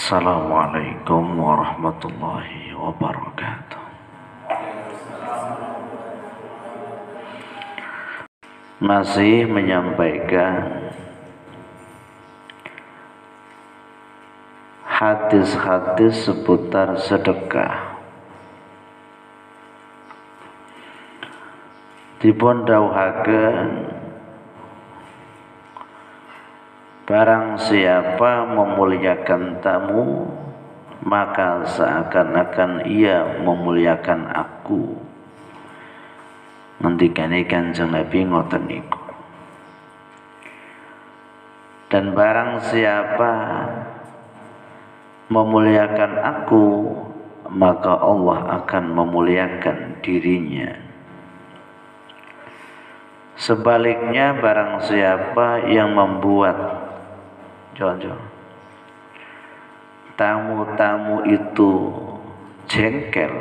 Assalamualaikum warahmatullahi wabarakatuh. Masih menyampaikan hadis-hadis seputar sedekah. Dipun dawuhaken barang siapa memuliakan tamu, maka seakan-akan ia memuliakan aku. Ngendikane Kanjeng Nabi ngoten niku. Dan barang siapa memuliakan aku, maka Allah akan memuliakan dirinya. Sebaliknya barang siapa yang membuat tamu-tamu itu jengkel,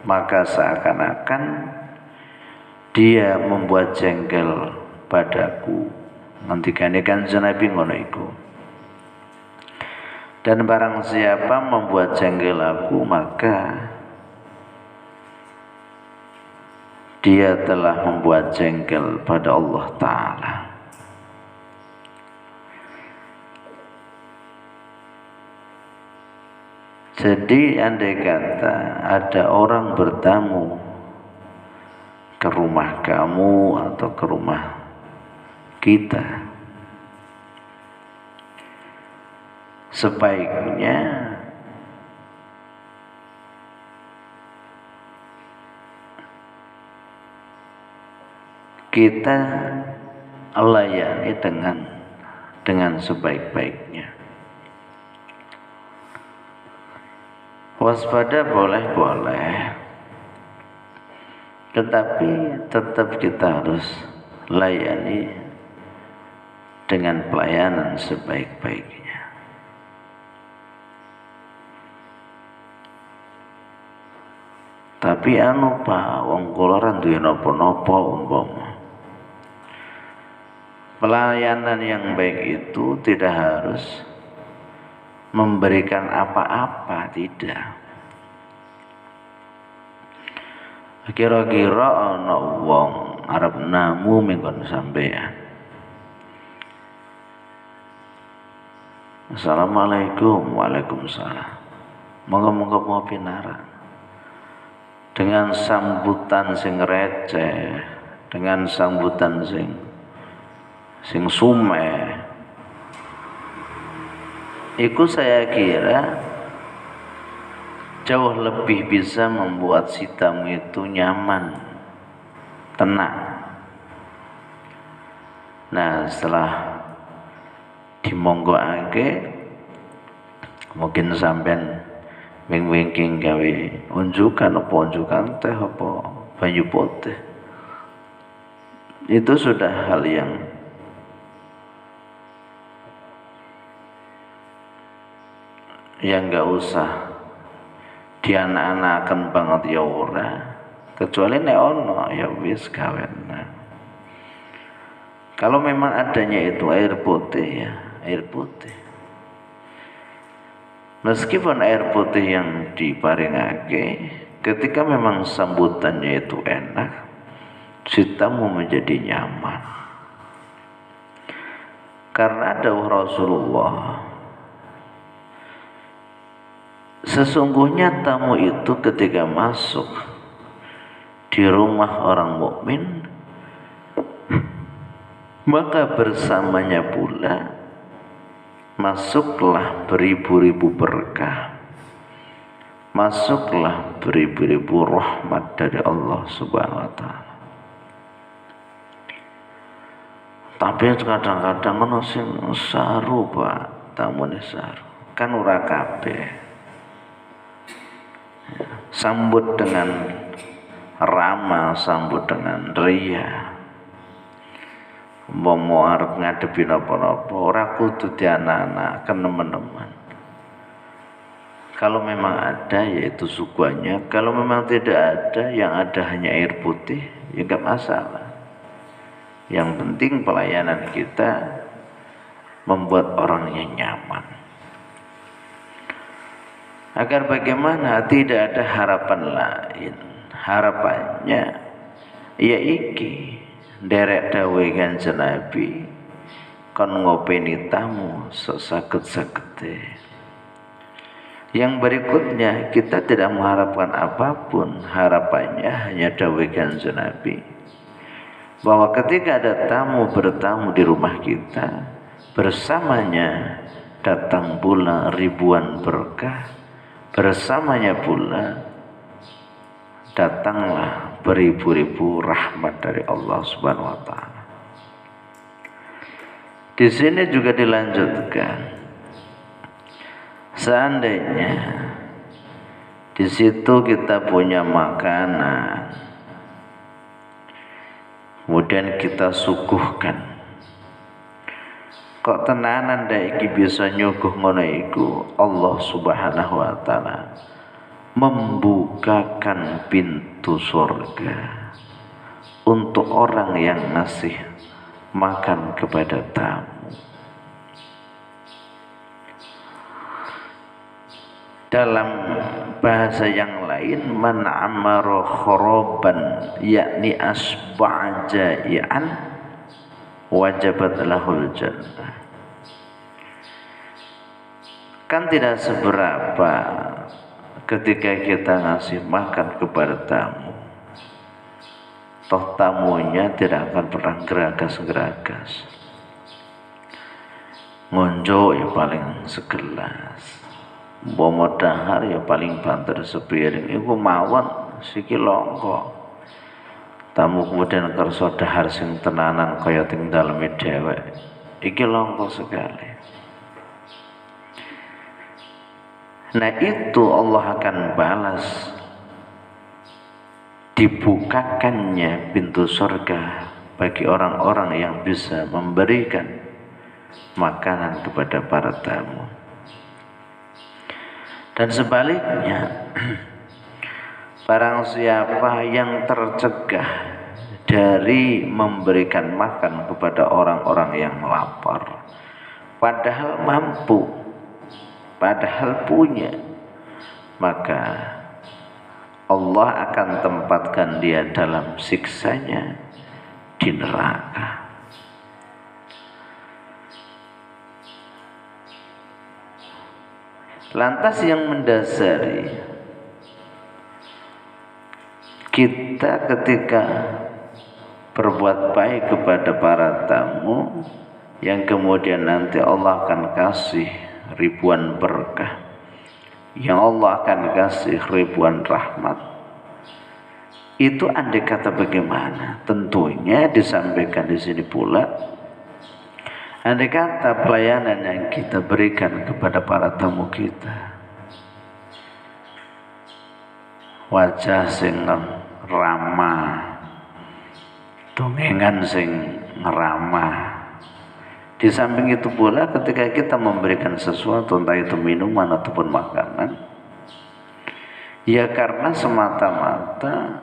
maka seakan-akan dia membuat jengkel padaku. Ngendikane Kanjeng Nabi ngono iku. Dan barang siapa membuat jengkel aku, maka dia telah membuat jengkel pada Allah Ta'ala. Jadi andai kata ada orang bertamu ke rumah kamu atau ke rumah kita, sebaiknya kita layani dengan sebaik-baiknya. Waspada boleh-boleh, tetapi tetap kita harus layani dengan pelayanan sebaik-baiknya. Tapi Pak, wong kula ora duwe napa-napa umpama. Pelayanan yang baik itu tidak harus memberikan apa-apa, tidak. Kira-kira ana wong arep namu mengkon sampean. Assalamualaikum. Waalaikumsalam. Monggo-monggo mau pinarak. Dengan sambutan sing receh, dengan sambutan sing sumeh, itu saya kira jauh lebih bisa membuat si tamu itu nyaman, tenang. Nah, setelah dimonggoake, mungkin sampean wing-wingking gawe unjukan teh apa banyu putih, itu sudah hal yang nggak usah dianak-anaken banget ya ora, kecuali nek ono ya wis gawen. Kalau memang adanya itu air putih, ya air putih. Meskipun air putih yang diparingake, ketika memang sambutannya itu enak, si tamu menjadi nyaman. Karena dawuh Rasulullah, sesungguhnya tamu itu ketika masuk di rumah orang mukmin, maka bersamanya pula masuklah beribu-ribu berkah, masuklah beribu-ribu rahmat dari Allah Subhanahu wa Ta'ala. Tapi kadang-kadang ono sing saru, Pak, tamune saru. Kan ora kabeh. Sambut dengan ramah, sambut dengan ria. Mau arep ngadepi napa-napa, ora kudu dianak-anak teman-teman. Kalau memang ada, yaitu suguhannya. Kalau memang tidak ada, yang ada hanya air putih, ya enggak masalah. Yang penting pelayanan kita membuat orangnya nyaman. Agar bagaimana tidak ada harapan lain. Harapannya ya iki derek dawuh Kanjeng Nabi kon ngopeni tamu sesaged-sagede. Yang berikutnya kita tidak mengharapkan apapun, harapannya hanya dawuh Kanjeng Nabi bahwa ketika ada tamu bertamu di rumah kita, bersamanya datang pula ribuan berkah, bersamanya pula datanglah beribu-ribu rahmat dari Allah Subhanahu wa taala. Di sini juga dilanjutkan, seandainya di situ kita punya makanan, kemudian kita suguhkan, kok tenanan ndak iki bisa nyuguh ngono iku, Allah Subhanahu wa taala membukakan pintu surga untuk orang yang ngasih makan kepada tamu. Dalam bahasa yang lain, man amara kharaban yakni asba'a ja'ian wajabat lahul jannah. Kan tidak seberapa ketika kita ngasih makan kepada tamu, toh tamunya tidak akan pernah geragas-geragas, ngonjo ya paling segelas, bomo dahar ya paling banter sepiring, iku mawon siki longko. Tamu kemudian kersa dahar sing tenanan kaya ting daleme dhewek, iki longko sekali. Nah itu Allah akan balas dibukakannya pintu surga bagi orang-orang yang bisa memberikan makanan kepada para tamu. Dan sebaliknya, barang siapa yang tercegah dari memberikan makan kepada orang-orang yang lapar, padahal mampu, padahal punya, maka Allah akan tempatkan dia dalam siksanya di neraka. Lantas yang mendasari kita ketika berbuat baik kepada para tamu, yang kemudian nanti Allah akan kasih ribuan berkah, yang Allah akan kasih ribuan rahmat, itu andai kata bagaimana? Tentunya disampaikan di sini pula, andai kata pelayanan yang kita berikan kepada para tamu kita, wajah sing ramah, dongengan sing ngeramah. Di samping itu pula ketika kita memberikan sesuatu, entah itu minuman ataupun makanan, ya karena semata-mata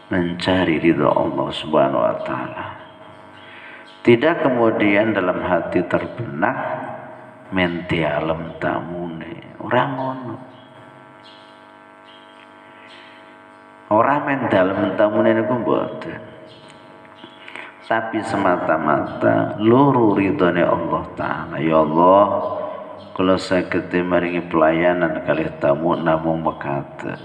mencari ridha Allah Subhanahu wa taala. Tidak kemudian dalam hati terbenak menti alam tamune, ora ngono. Ora men dalem tamune niku mboten. Tapi semata-mata loro ridhone Allah taala. Ya Allah, kula saged maringi pelayanan kalih tamu namung mekaten.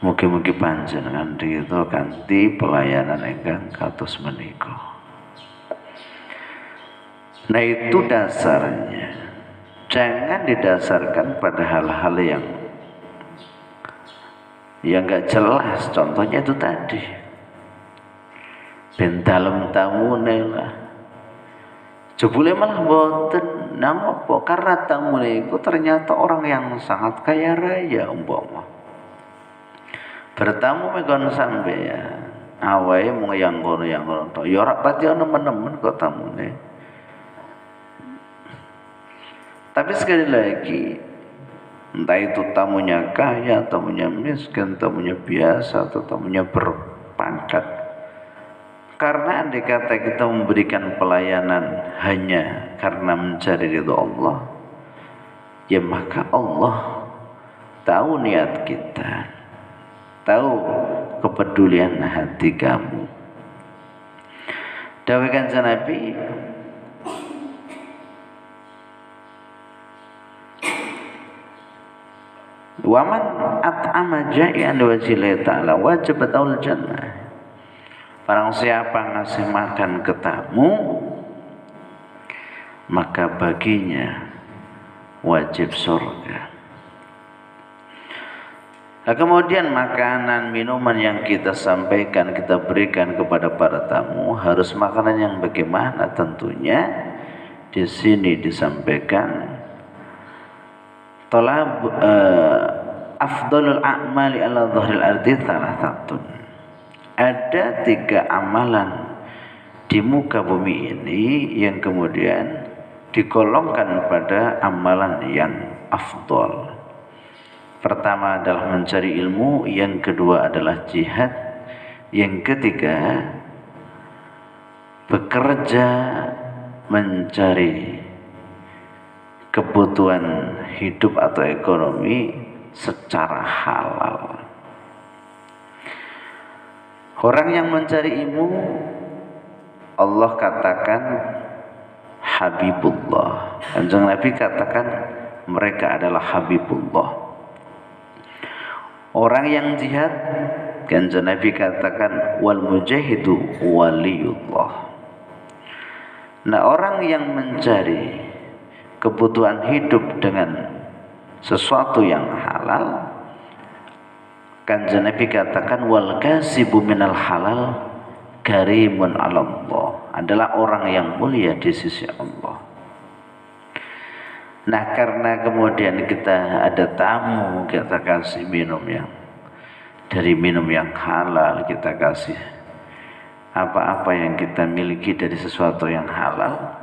Mugi-mugi panjenengan ridho kanthi pelayanan ingkang kados menika. Nah itu dasarnya. Jangan didasarkan pada hal-hal yang enggak jelas. Contohnya itu tadi, ben dalem tamune lah. Jebule malah mboten. Nang apa? Karena tamune iku ternyata orang yang sangat kaya raya umpama. Bertamu megon sampeyan, awake mung yang ngono tok. Ya ora pati ana nemen-nemen kok tamune. Tapi sekali lagi, entah itu tamunya kaya, tamunya miskin, tamunya biasa, atau tamunya berpangkat, karena andai kata kita memberikan pelayanan hanya karena mencari ridha Allah, ya maka Allah tahu niat kita, tahu kepedulian hati kamu. Dawuh Kanjeng Nabi, waman at'ama ja'ian liwajhillahi ta'ala wajibat aul jannah. Barang siapa ngasih makan ke tamu, maka baginya wajib surga. Nah, kemudian makanan, minuman yang kita sampaikan, kita berikan kepada para tamu harus makanan yang bagaimana? Tentunya di sini disampaikan talab afdalul a'mali ala dhahril ardi thalathatun. Ada 3 amalan di muka bumi ini yang kemudian digolongkan pada amalan yang afdal. Pertama adalah mencari ilmu, yang kedua adalah jihad, yang ketiga bekerja mencari kebutuhan hidup atau ekonomi secara halal. Orang yang mencari ilmu, Allah katakan Habibullah. Kanjeng Nabi katakan mereka adalah Habibullah. Orang yang jihad, Kanjeng Nabi katakan wal mujahidu waliyullah. Nah, orang yang mencari kebutuhan hidup dengan sesuatu yang halal, Kanjeng Nabi katakan wal kasibu minal halal karimun 'ala Allah, adalah orang yang mulia di sisi Allah. Nah, karena kemudian kita ada tamu, kita kasih minum yang dari minum yang halal, kita kasih apa-apa yang kita miliki dari sesuatu yang halal,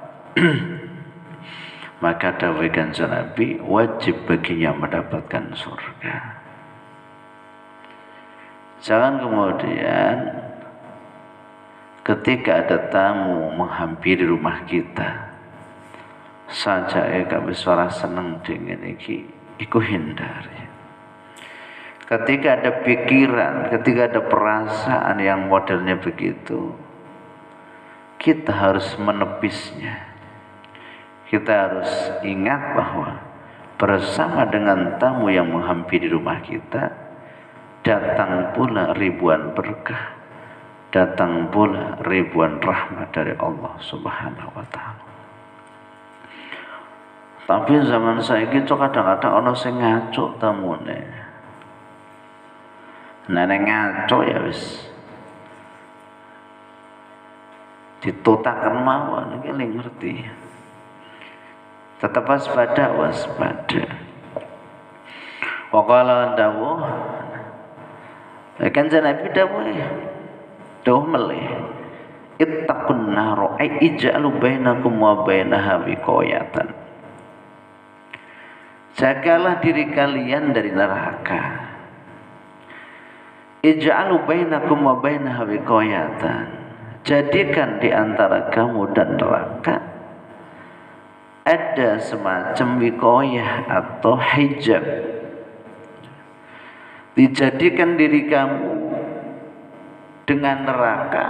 maka dawuh Kanjeng Nabi wajib baginya mendapatkan surga. Jangan kemudian ketika ada tamu menghampiri rumah kita saja gak bisa seneng dengan iki, iku hindari. Ketika ada pikiran, ketika ada perasaan yang modelnya begitu, kita harus menepisnya. Kita harus ingat bahwa bersama dengan tamu yang menghampiri rumah kita, datang pula ribuan berkah, datang pula ribuan rahmat dari Allah Subhanahu wa Ta'ala. Tapi zaman saiki kadang-kadang ana sing ngaco tamune. Nah, nek ngaco ya wis ditutaken mawon, iki ling ngerti. Tetap waspada. Waqala dawuh, Kanjeng Nabi dawuh melih, ittaqun nar ay ij'alu bainakum wa bainaha wiqayatan. Jagalah diri kalian dari neraka. Ij'alu bainakum wa bainaha wiqayatan. Jadikan di antara kamu dan neraka ada semacam wiqayah atau hijab. Dijadikan diri kamu dengan neraka,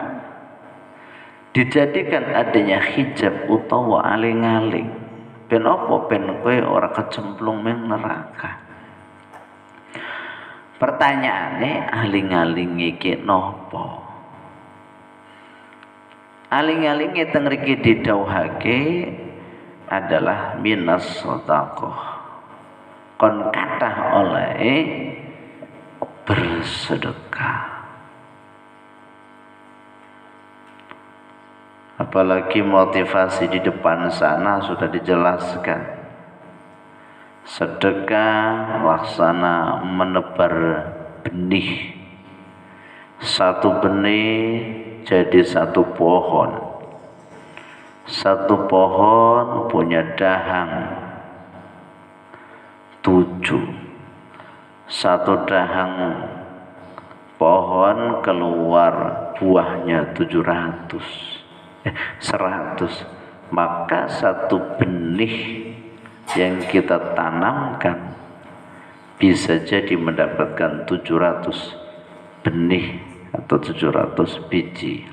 dijadikan adanya hijab utawa aling-aling. Ben apa ben kowe ora kecemplung ning neraka. Pertanyaane, aling-aling iki napa? Aling-aling teng mriki didhawuhake adalah minas shadaqah. Kon kathah oleh bersedekah. Apalagi motivasi di depan sana sudah dijelaskan. Sedekah laksana menebar benih. Satu benih jadi satu pohon. Satu pohon punya dahang 7. Satu dahang pohon keluar buahnya 100. Maka satu benih yang kita tanamkan bisa jadi mendapatkan 700 benih atau 700 biji.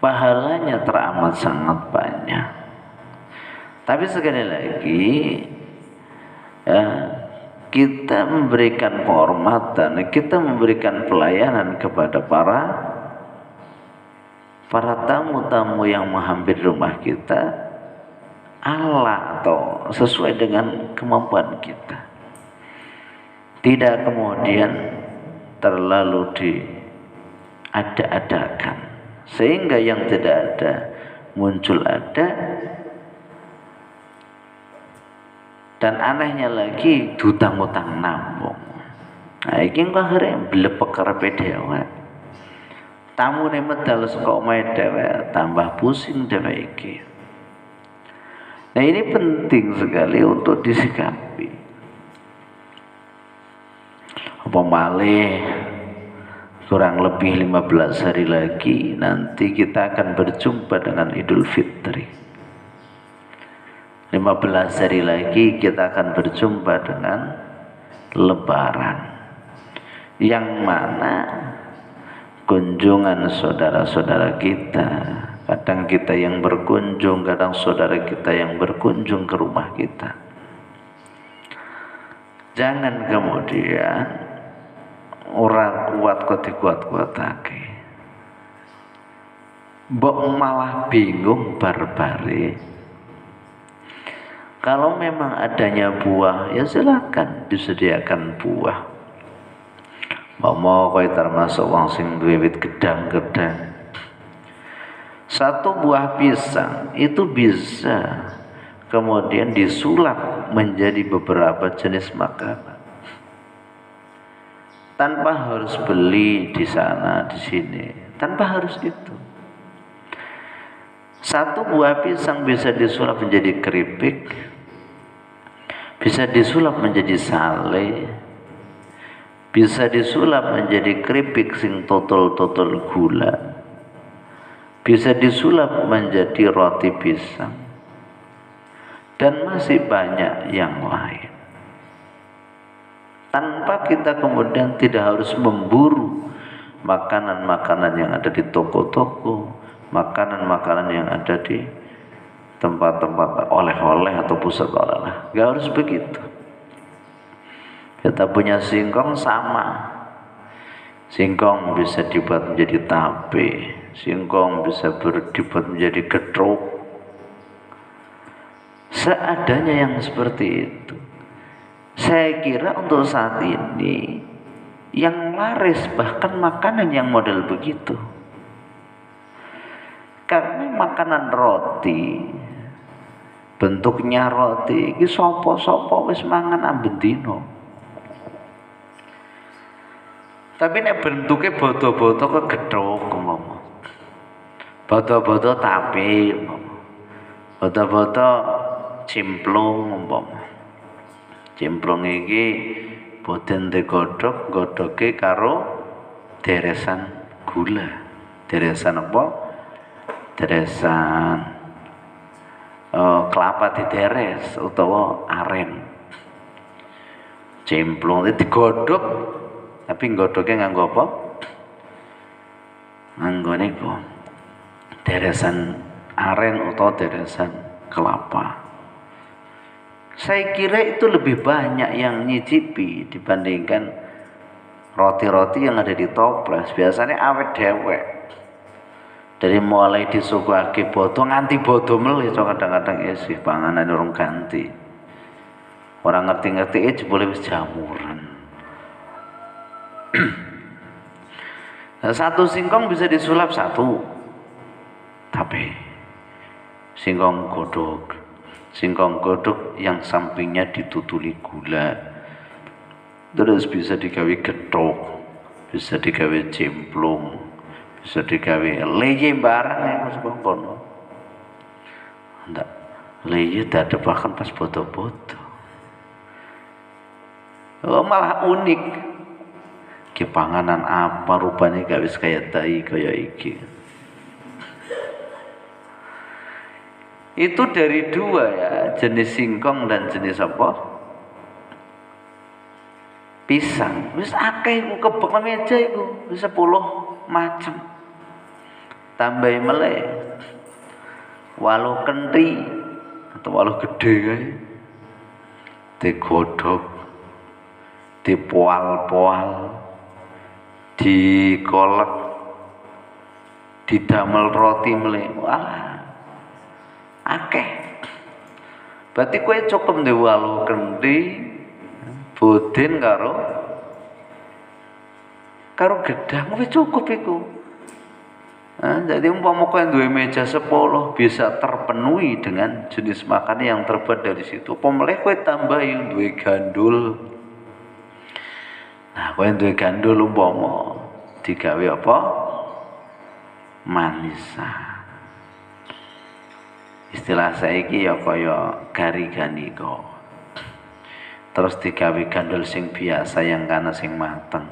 Pahalanya teramat sangat banyak. Tapi sekali lagi ya, kita memberikan penghormatan, kita memberikan pelayanan kepada para tamu-tamu yang menghampiri rumah kita Allah atau sesuai dengan kemampuan kita. Tidak kemudian terlalu diada-adakan sehingga yang tidak ada muncul ada. Dan anehnya lagi dutang-utang nambung. Nah iki kok akhirnya blepek karepe dhewe. Tamune medal saka omahe dhewe tambah pusing dhewe iki. Nah ini penting sekali untuk disikapi. Apa malih kurang lebih 15 hari lagi nanti kita akan berjumpa dengan Idul Fitri. 15 hari lagi kita akan berjumpa dengan Lebaran, yang mana kunjungan saudara-saudara kita, kadang kita yang berkunjung, kadang saudara kita yang berkunjung ke rumah kita. Jangan kemudian orang kuat kok dikuat-kuatake, mbok malah bingung barbare. Kalau memang adanya buah, ya silakan disediakan buah. Mau termasuk wong sing duwe wit gedang-gedang. Satu buah pisang itu bisa kemudian disulap menjadi beberapa jenis makanan. Tanpa harus beli di sana, di sini. Tanpa harus itu. Satu buah pisang bisa disulap menjadi keripik, bisa disulap menjadi sale, bisa disulap menjadi keripik sing totol-totol gula, bisa disulap menjadi roti pisang, dan masih banyak yang lain. Tanpa kita kemudian tidak harus memburu makanan-makanan yang ada di toko-toko, makanan-makanan yang ada di tempat-tempat oleh-oleh atau pusat oleh-oleh. Gak harus begitu. Kita punya singkong sama. Singkong bisa dibuat menjadi tape, singkong bisa dibuat menjadi gedruk. Seadanya yang seperti itu. Saya kira untuk saat ini yang laris bahkan makanan yang model begitu. Karena makanan roti, bentuknya roti, iki sopo-sopo wis mangan ambedino. Tapi nek bentuknya bodo-bodo kegedhok umpama. Bodo-bodo tape umpama. Bodo-bodo cimplung umpama. Cimplung iki boten digodhog, godhoge karo deresan gula. Deresan apa? Deresan kelapa dideres utawa aren. Cemplung itu digodhog, tapi godhognya nganggo apa? Nganggo niku deresan aren utawa deresan kelapa. Saya kira itu lebih banyak yang nyicipi dibandingkan roti-roti yang ada di toples. Biasanya awet dewek. Dari mulai disuguhake bodo nganti bodo melih kadang-kadang isih panganan urung ganti. Orang ngerti-ngerti boleh wis jamuran. Nah, satu singkong bisa disulap satu. Tapi singkong godhog yang sampingnya ditutuli gula. Terus bisa digawe gethuk, bisa digawe cemplung, bisa digawe leye barang yang kono. Ndak, leye ada bahkan pas bodo-bodo. Oh, malah unik. Ki panganan apa rupanya gak wis kaya tai kaya iki. Itu dari dua ya, jenis singkong dan jenis apa? pisang wis akeh iku kebek nang meja iku wis 10 macem. Tambahi meleh waluh kenti atau waluh gede kae digodhog, dipoal-poal, dikolek, didamel roti meleh. Walah akeh. Berarti kowe cukup ndek waluh kenti, bodin karo gedang wis cukup iku. Jadi umpama kowe duwe meja 10 bisa terpenuhi dengan jenis makanan yang terbuat dari situ. Pemelih kowe tambahi duwe gandul. Nah, kowe duwe gandul umpama digawe apa? Manisan. Istilah saiki ya kaya gari-ganiko. Terus digawe gandul sing biasa yang kana sing mateng.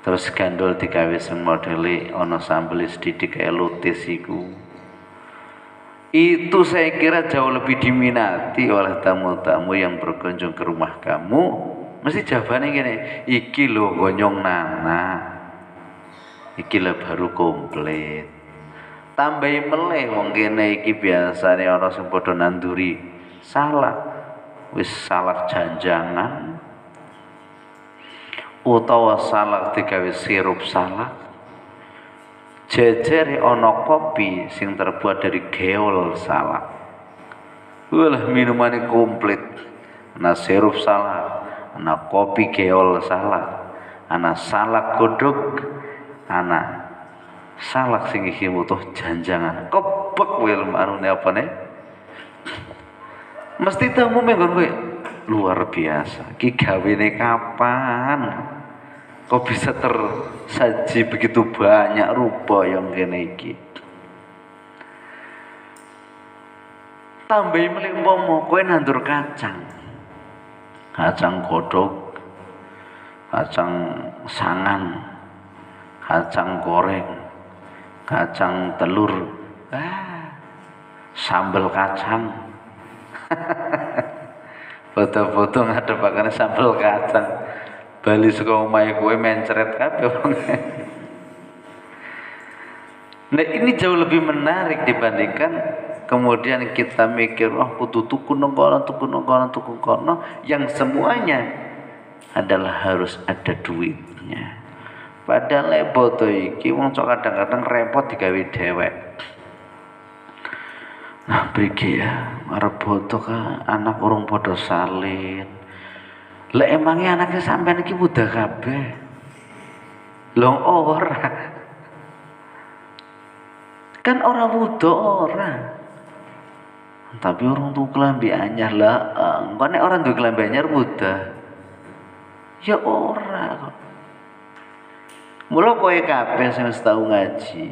Terus gandul digawe sing modele ana sambel sedikit kayak lutis iku. Itu saya kira jauh lebih diminati oleh tamu-tamu yang berkunjung ke rumah kamu. Mesti jawabannya gini, iki lho gonyong nana, iki lho baru komplit. Tambahi meleh wong kene iki biasane ana sing padha nanduri salak. Wis salak janjangan utawa salak digawe sirup salak. Jejere ana kopi sing terbuat dari geol salak. Walah minumane komplit. Ana sirup salak, ana kopi geol salak, ana salak godhog, ana salak sing iki mutuh janjangan. Kebek wae marune apane? Mesti tamu menggon kowe luar biasa. Ki gawene kapan? Kok bisa tersaji begitu banyak rupa yang kene iki. Tambahi melih umpama kowe nandur kacang. Kacang godhog, kacang sangan, kacang goreng, kacang telur, sambal kacang. Foto-foto ngadepakane sambal kacang. Bali saka omahe kowe mencret kabeh wong. Nah, ini jauh lebih menarik dibandingkan kemudian kita mikir kudu tuku nang kono, yang semuanya adalah harus ada duitnya. Padahal boto iki wong kadang-kadang repot digawe dhewek. Nah, priki ya, arep boto ka anak urung padha salin. Lah emangnya anaknya sampean iki budak kabeh. Lho ora. Kan ora wuda ora. Tapi orang tuh kelambi anyar lah. Engko nek ora duwe kelambi anyar wuda. Ya ora kok. Mula kowe kabeh sing wis tau ngaji.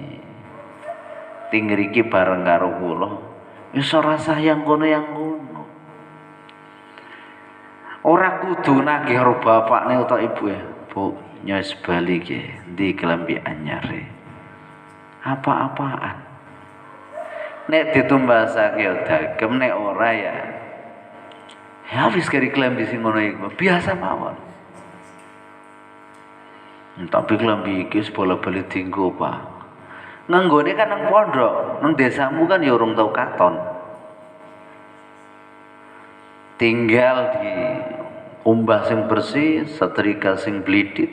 Ting ngriki bareng karo kula. Wis ora sayang kono yang ngono. Ora kudu nagih karo bapakne utawa ibuke. Bu, nyos bali ki, ndi kelambi anyare. Apa-apaan. Nek ditumbasake ya dagem, nek ora ya wis kari kelambi sing ngono iku. Biasa mawon. Tapi kelambi iki bola-bali dienggo, Pak. Nganggone kan nang pondok, nang desamu kan ya urung tau katon. Tinggal di umbah sing bersih, setrika sing blidit.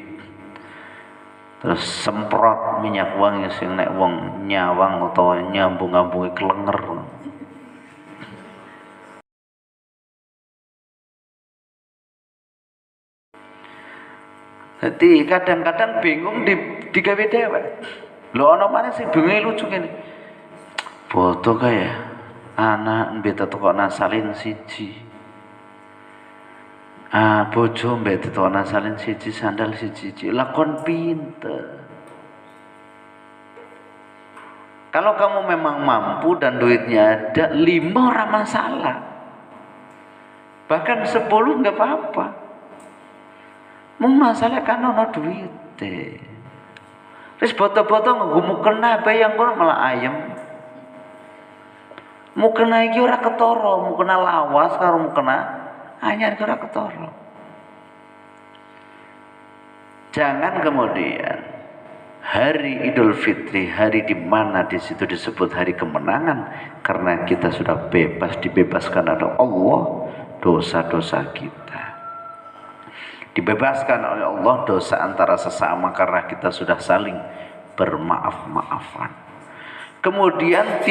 Terus semprot minyak wangi sing nek wong nyawang utawa nyambung-ambungi kelenger. Jadi kadang-kadang bingung digawe dhewek. Lho ana maneh sing bingunge lucu kene. Boto kaya anak mbeta teko nasalin siji. Bojo mbeta teko nasalin siji, sandal siji. Lakon pinter. Kalau kamu memang mampu dan duitnya ada, 5 ora masalah. Bahkan 10 enggak apa-apa. Mung masalah kan ana duit. Terus boto-boto nggo kena bayang kono malah ayem. Mukena iki ora ketara, mukena lawas karo mukena anyar iki ora ketara. Jangan kemudian hari Idul Fitri, hari di mana di situ disebut hari kemenangan, karena kita sudah bebas, dibebaskan oleh Allah dosa-dosa kita. Dibebaskan oleh Allah dosa antara sesama karena kita sudah saling bermaaf-maafan. Kemudian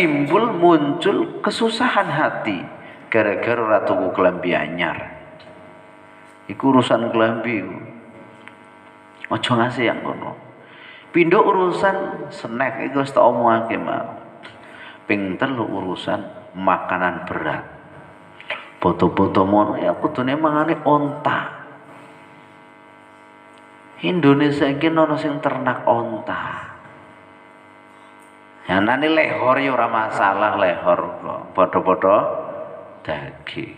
muncul kesusahan hati gara-gara ratuku kelambi anyar. Iku urusan kelambi. Ojo ngasih yang kono. Pindho urusan snack iku wis tak omongake mau. Ping 3 urusan makanan berat. Foto-foto mono ya kudune mangane onta. Indonesia iki ono sing ternak onta. Ya nane lehor ya ora masalah, lehor kok padha-padha daging.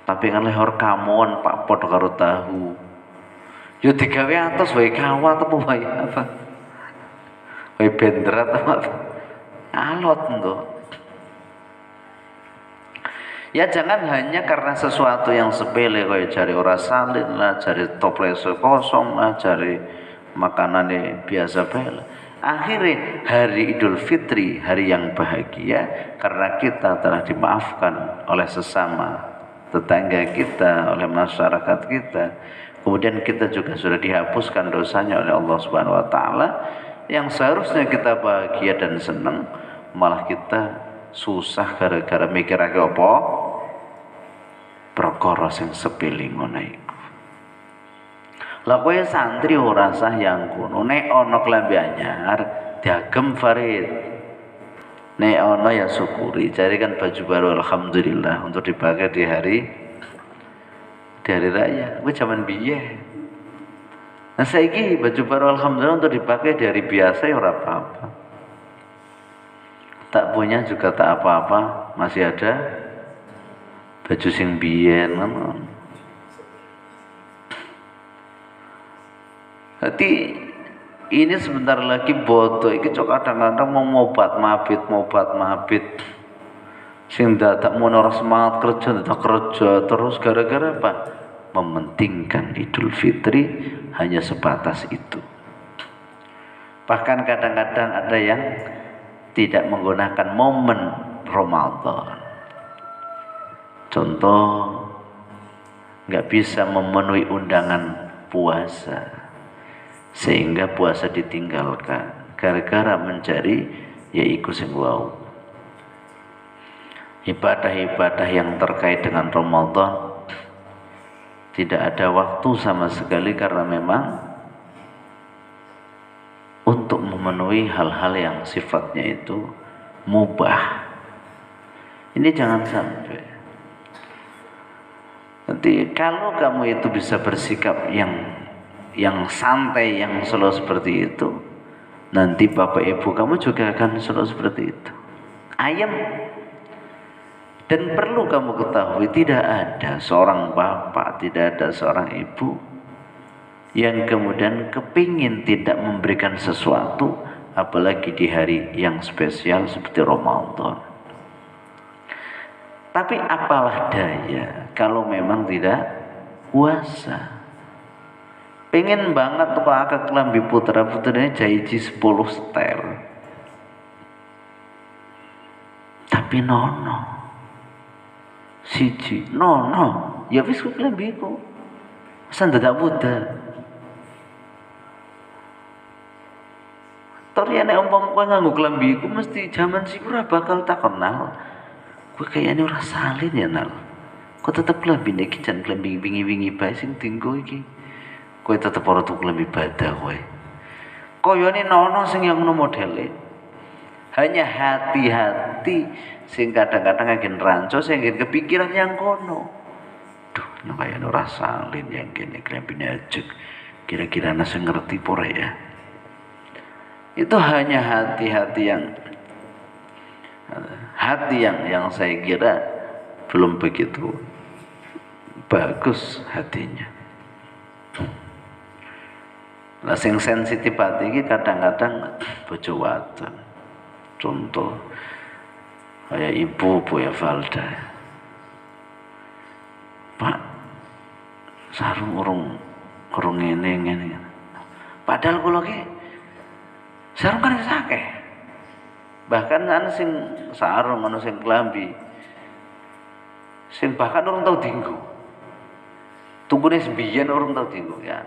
Tapi kan lehor kamon Pak padha karo tahu. Yo digawe atos wae kawat apa wae apa. Wae bendrat apa. Alot engko. Ya jangan hanya karena sesuatu yang sepele kayak jari ora salin lah, jari toples kosong lah, jari makanannya biasa bela. Akhirnya hari Idul Fitri, hari yang bahagia karena kita telah dimaafkan oleh sesama tetangga kita, oleh masyarakat kita. Kemudian kita juga sudah dihapuskan dosanya oleh Allah Subhanahu wa taala. Yang seharusnya kita bahagia dan senang, malah kita susah gara-gara mikirake apa? Perkara sing sepele ngono iku. Lah kowe santri ora sah yang kono, nek ana klambi anyar diagem Farid. Nek ana ya syukuri, carikan baju baru alhamdulillah untuk dipakai di hari raya. Kowe zaman biyen. Nah saiki baju baru alhamdulillah untuk dipakai di hari biasa ya ora apa-apa. Tak punya juga tak apa-apa, masih ada baju sing biyen ngono. Jadi ini sebentar lagi bodoh iki cok kadang-kadang mau mobat mabit. Sing dadak mun ora semangat kerja dadak kerja terus gara-gara apa? Mementingkan Idul Fitri hanya sebatas itu. Bahkan kadang-kadang ada yang tidak menggunakan momen Ramadan. Contoh, nggak bisa memenuhi undangan puasa, sehingga puasa ditinggalkan gara-gara mencari yaiku sing wau. Ibadah-ibadah yang terkait dengan Ramadan tidak ada waktu sama sekali karena memang untuk memenuhi hal-hal yang sifatnya itu mubah. Ini jangan sampai. Nanti kalau kamu itu bisa bersikap yang santai, yang slow seperti itu, nanti bapak ibu kamu juga akan slow seperti itu. Ayam. Dan perlu kamu ketahui, tidak ada seorang bapak, tidak ada seorang ibu yang kemudian kepingin tidak memberikan sesuatu, apalagi di hari yang spesial seperti Ramadan. Tapi apalah daya kalau memang tidak puasa. Pengen banget tuh akak kelambi putra-putranya jaiji 10 setel. Tapi nono. Siji, nono. Ya wis kuwi kelambiku. Masa dadak Buddha. Tori nek umpama kowe nganggo kelambiku mesti jaman siku ora bakal tak kenal. Kowe kayane ora salin ya nal. Kok tetep klambine iki jan klambi wingi-wingi bae sing dienggo iki. Kowe tetep ora tuku klambi badah kowe. Koyone nono sing yang ngono modele. Hanya hati-hati sing kadang-kadang agen ranco sing agen kepikiran yang kono. Duh, nek kayane ora salin yang kene klambine ajeg. Kira-kira ana sing ngerti pore ya. Itu hanya hati-hati yang saya kira belum begitu bagus hatinya. Lah sing sensitif hati iki kadang-kadang bojo wadon. Contoh kayak ibu ya Valda. Pak, sarung urung ngene. Padahal kula ki sarung kan akeh. Bahkan ana sing sarung, ana sing klambi. Sing bahkan orang tau dinggo. Tukune sembiyen orang tau dinggo ya.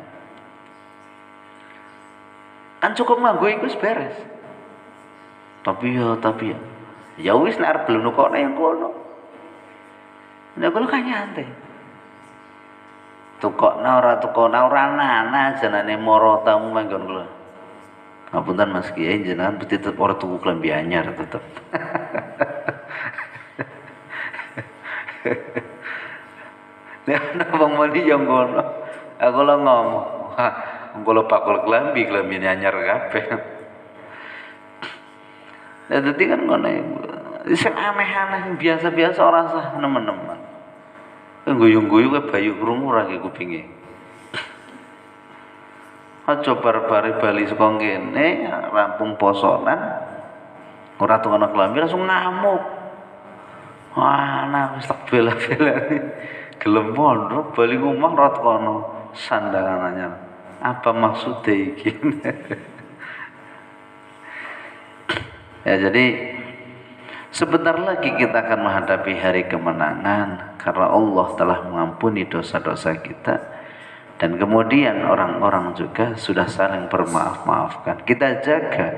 Kan cukup nganggo iku wis beres. Tapi ya wis nek arep belum kono yang kono. Nek kula kan nyantai. Tukokna ora nana jenenge mara tamu manggon kula. Ngapunten Mas Kiai jenengan tetep ora tuku klambi anyar tetep. Nek ana wong muni yo ngono. Aku lho ngomong, kula bakul klambi anyar kabeh. Ya dadi kan ngono sing aneh-aneh biasa-biasa ora sah nemen-nemen. Guyu-guyu kowe bayu krungu ora ki kupinge. Aja bar-bare bali saka kene rampung posonan ora tukana klambi langsung ngamuk. Wah, nah wis tak bela-belani. Gelem pondok bali ngomong ora tukana sandangan anyar. Apa maksudnya iki? Ya jadi sebentar lagi kita akan menghadapi hari kemenangan karena Allah telah mengampuni dosa-dosa kita dan kemudian orang-orang juga sudah saling bermaaf-maafkan. Kita jaga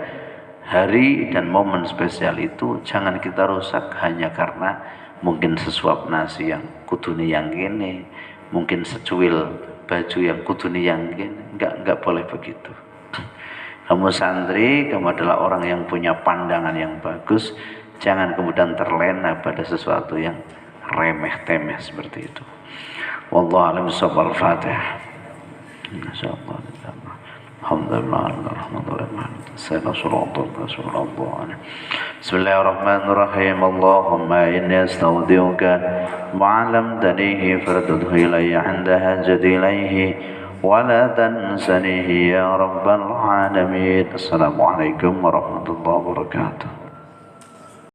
hari dan momen spesial itu jangan kita rusak hanya karena mungkin sesuap nasi yang kudune yang gini, mungkin secuil baju yang kudune yang gini. Enggak boleh begitu. Kamu santri, kamu adalah orang yang punya pandangan yang bagus. Jangan kemudian terlena pada sesuatu yang remeh-temeh seperti itu. Wallahu a'lam bishawab. Al-Fatihah. Insyaallah. Alhamdulillah. Bismillahirrahmanirrahim. Allahumma inni astaudiuka ma'alamtanihi fardudhu ilayya 'inda hajati ilayhi ولا تنسنيه يا رب العالمين. السلام عليكم ورحمة الله وبركاته.